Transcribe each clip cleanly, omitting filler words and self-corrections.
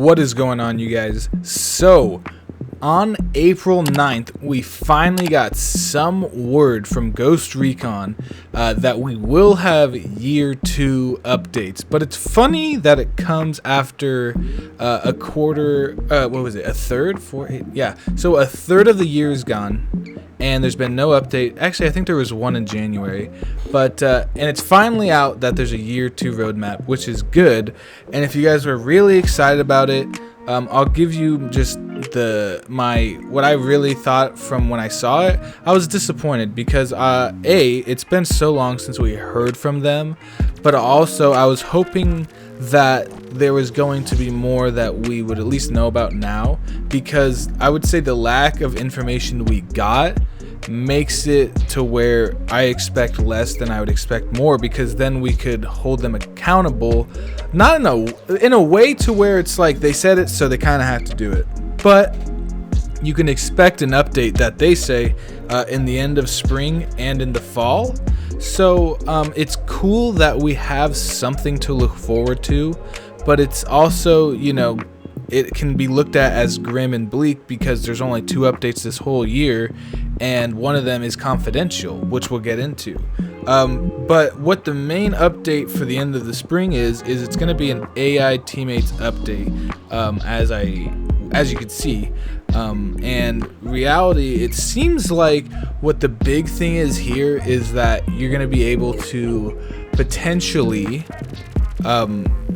What is going on, you guys? So, on April 9th, we finally got some word from Ghost Recon that we will have year 2 updates. But it's funny that it comes after a quarter, what was it, a third? 4, 8, yeah. So a third of the year is gone, and there's been no update. Actually, I think there was one in January. But, and it's finally out that there's a year 2 roadmap, which is good. And if you guys were really excited about it, I'll give you just what I really thought from when I saw it. I was disappointed because it's been so long since we heard from them, but also I was hoping that there was going to be more that we would at least know about now, because I would say the lack of information we got makes it to where I expect less than I would expect more, because then we could hold them accountable, not in a way to where it's like they said it so they kind of have to do it, but you can expect an update that they say in the end of spring and in the fall. So it's cool that we have something to look forward to, but it's also, you know, it can be looked at as grim and bleak because there's only 2 updates this whole year, and one of them is confidential, which we'll get into. But what the main update for the end of the spring is it's going to be an AI teammates update, as you can see. And reality, it seems like what the big thing is here is that you're going to be able to potentially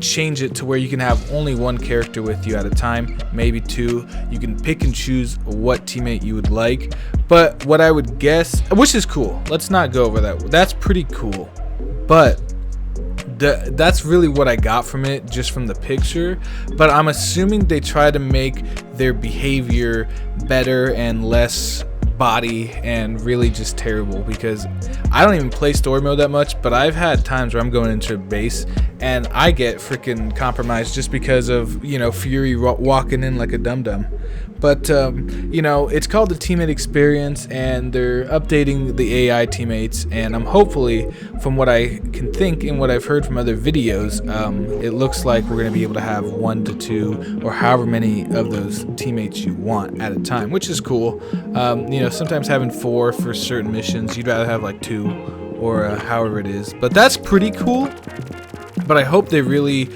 change it to where you can have only one character with you at a time, maybe 2. You can pick and choose what teammate you would like. But what I would guess, which is cool, let's not go over that, that's pretty cool, but that's really what I got from it, just from the picture. But I'm assuming they try to make their behavior better and less body and really just terrible, because I don't even play story mode that much, but I've had times where I'm going into a base and I get freaking compromised just because of, you know, Fury walking in like a dum-dum. But you know, it's called the teammate experience, and they're updating the AI teammates, and I'm hopefully, from what I can think and what I've heard from other videos, it looks like we're going to be able to have 1 to 2 or however many of those teammates you want at a time, which is cool. You know, sometimes having 4 for certain missions, you'd rather have like 2 or however it is, but that's pretty cool. But I hope they really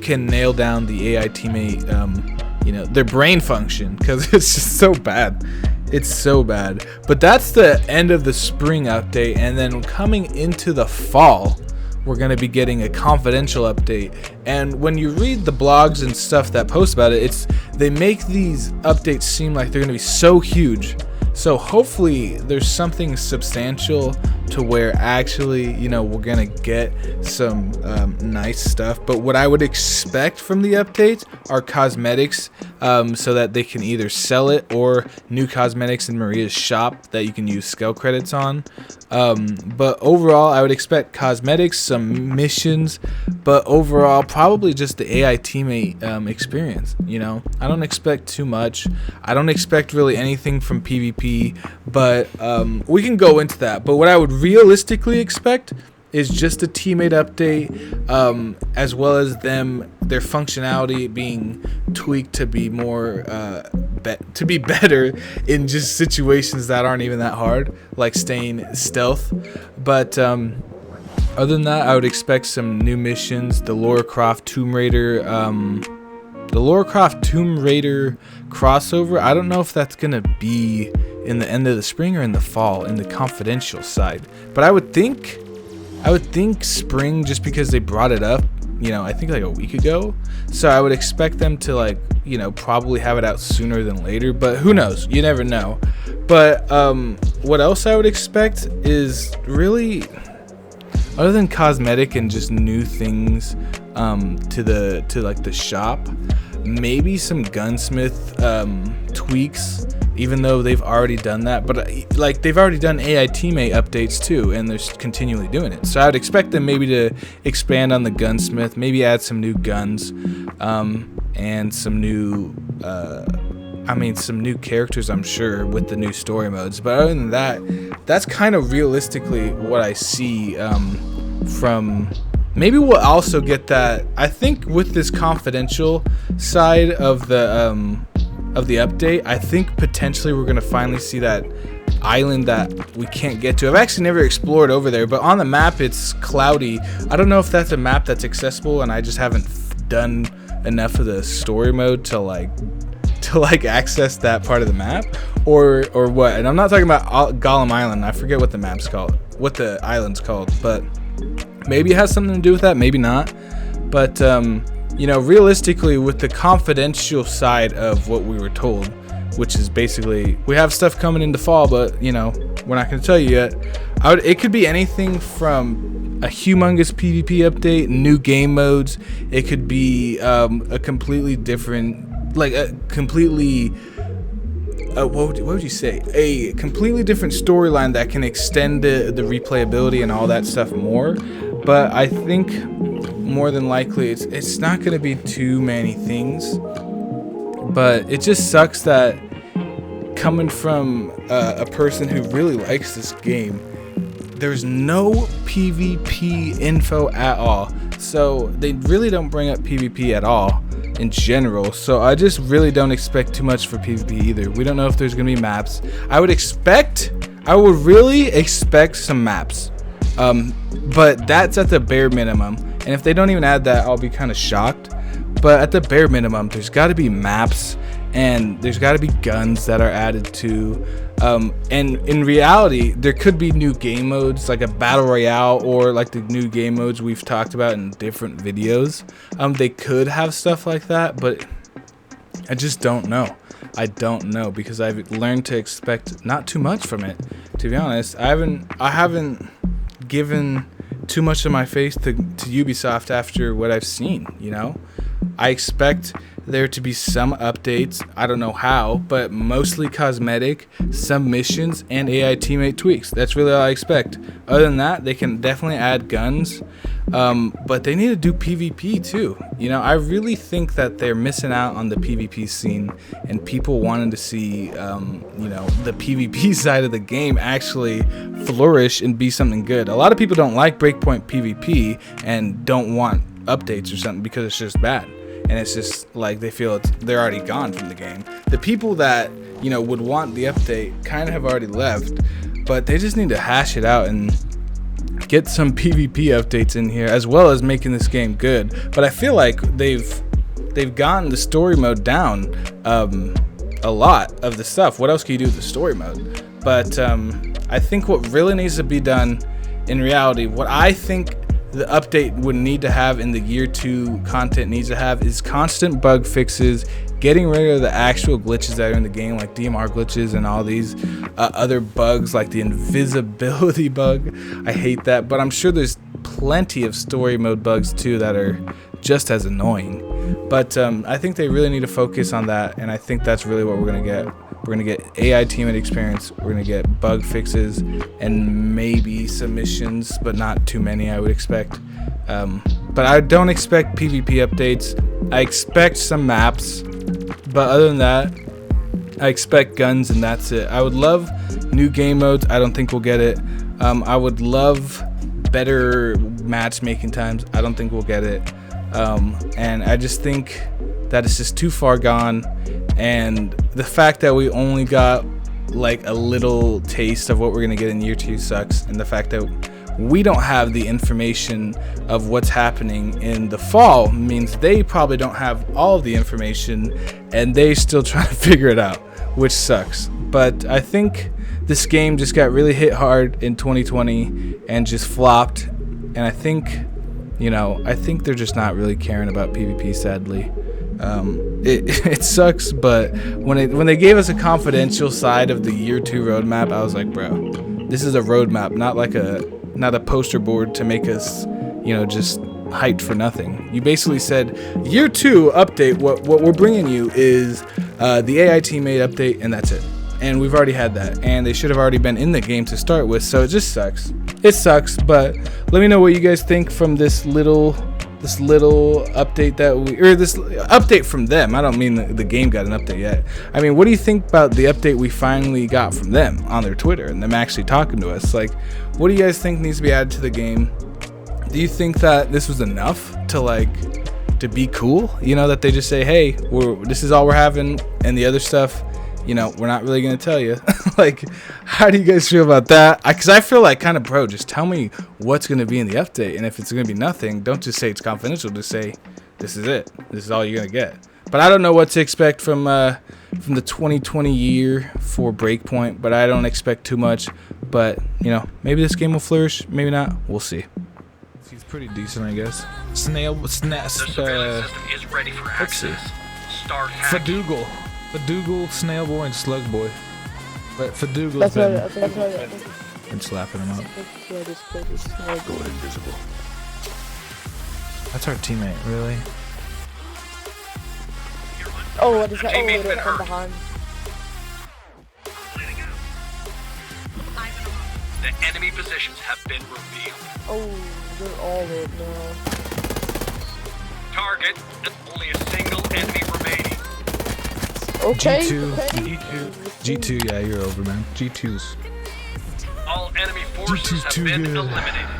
can nail down the AI teammate, you know, their brain function, because it's just so bad. It's so bad. But that's the end of the spring update, and then coming into the fall, we're going to be getting a confidential update. And when you read the blogs and stuff that post about it, they make these updates seem like they're going to be so huge. So hopefully there's something substantial to where actually, you know, we're gonna get some nice stuff. But what I would expect from the updates are cosmetics, so that they can either sell it, or new cosmetics in Maria's shop that you can use skill credits on. But overall, I would expect cosmetics, some missions, but overall probably just the AI teammate experience. You know, I don't expect too much. I don't expect really anything from PvP, but we can go into that. But what I would realistically expect is just a teammate update, as well as their functionality being tweaked to be more to be better in just situations that aren't even that hard, like staying stealth. But other than that, I would expect some new missions, the Lara Croft Tomb Raider crossover. I don't know if that's gonna be in the end of the spring or in the fall, in the confidential side, but I would think spring, just because they brought it up, you know, I think like a week ago. So I would expect them to, like, you know, probably have it out sooner than later, but who knows, you never know. But what else I would expect is really, other than cosmetic and just new things to like the shop, maybe some gunsmith tweaks, even though they've already done that. But like, they've already done AI teammate updates too, and they're continually doing it. So I would expect them maybe to expand on the gunsmith, maybe add some new guns, and some new some new characters, I'm sure, with the new story modes. But other than that, that's kind of realistically what I see from maybe we'll also get that. I think with this confidential side of the update, I think potentially we're gonna finally see that island that we can't get to. I've actually never explored over there, but on the map it's cloudy. I don't know if that's a map that's accessible and I just haven't done enough of the story mode to like access that part of the map, or what. And I'm not talking about Gollum Island. I forget what the map's called, what the island's called, but maybe it has something to do with that, maybe not. But you know, realistically, with the confidential side of what we were told, which is basically we have stuff coming into fall, but you know, we're not going to tell you yet. It could be anything from a humongous PvP update, new game modes. It could be a completely different, like a completely what would you say, a completely different storyline that can extend the replayability and all that stuff more. But I think more than likely it's not going to be too many things. But it just sucks that coming from a person who really likes this game, there's no PvP info at all. So they really don't bring up PvP at all in general. So I just really don't expect too much for PvP either. We don't know if there's gonna be maps. I would really expect some maps, but that's at the bare minimum. And if they don't even add that, I'll be kind of shocked. But at the bare minimum, there's got to be maps, and there's got to be guns that are added to. And in reality, there could be new game modes, like a battle royale, or like the new game modes we've talked about in different videos. They could have stuff like that, but I just don't know. I don't know, because I've learned to expect not too much from it. To be honest, I haven't given too much of my faith to Ubisoft after what I've seen. You know, I expect there to be some updates, I don't know how, but mostly cosmetic, some missions, and AI teammate tweaks. That's really all I expect. Other than that, they can definitely add guns, but they need to do PvP too. You know, I really think that they're missing out on the PvP scene, and people wanting to see, you know, the PvP side of the game actually flourish and be something good. A lot of people don't like Breakpoint PvP and don't want updates or something because it's just bad. And it's just like they feel they're already gone from the game. The people that, you know, would want the update kind of have already left, but they just need to hash it out and get some PvP updates in here, as well as making this game good. But I feel like they've gotten the story mode down a lot of the stuff. What else can you do with the story mode? But I think what really needs to be done in reality, what I think the update would need to have in the year 2 content needs to have, is constant bug fixes, getting rid of the actual glitches that are in the game, like DMR glitches and all these other bugs like the invisibility bug. I hate that, but I'm sure there's plenty of story mode bugs too that are just as annoying. But I think they really need to focus on that, and I think that's really what we're gonna get. We're gonna get AI teammate experience, we're gonna get bug fixes, and maybe submissions, but not too many, I would expect. But I don't expect PvP updates. I expect some maps, but other than that, I expect guns, and that's it. I would love new game modes. I don't think we'll get it. I would love better matchmaking times. I don't think we'll get it. And I just think that it's just too far gone, and the fact that we only got like a little taste of what we're gonna get in year 2 sucks, and the fact that we don't have the information of what's happening in the fall means they probably don't have all of the information, and they still trying to figure it out, which sucks. But I think this game just got really hit hard in 2020 and just flopped, and I think, you know, I think they're just not really caring about PvP, sadly. It sucks, but when they gave us a confidential side of the year 2 roadmap, I was like, bro, this is a roadmap, not a poster board to make us, you know, just hyped for nothing. You basically said year 2 update, what we're bringing you is the AI teammate update, and that's it. And we've already had that, and they should have already been in the game to start with, so it just sucks. It sucks, but let me know what you guys think from this little update this update from them. I don't mean the game got an update yet. I mean, what do you think about the update we finally got from them on their Twitter and them actually talking to us? Like, what do you guys think needs to be added to the game? Do you think that this was enough to like to be cool? You know, that they just say, hey, this is all we're having, and the other stuff, you know, we're not really gonna tell you. Like, how do you guys feel about that? Because I feel like, kind of, bro, just tell me what's gonna be in the update, and if it's gonna be nothing, don't just say it's confidential. Just say this is it. This is all you're gonna get. But I don't know what to expect from the 2020 year for Breakpoint. But I don't expect too much. But you know, maybe this game will flourish. Maybe not. We'll see. He's pretty decent, I guess. The surveillance system is ready for access. Start hacking. Fadoogle, Snail Boy, and Slug Boy. But Fadoogle's been slapping him up. That's our teammate, really? Oh, what is that? Oh, they're from behind. The enemy positions have been revealed. Oh, they're all lit now. Target, only a single enemy remaining. Okay. G2, yeah, you're over, man. G2's. All enemy forces have been eliminated.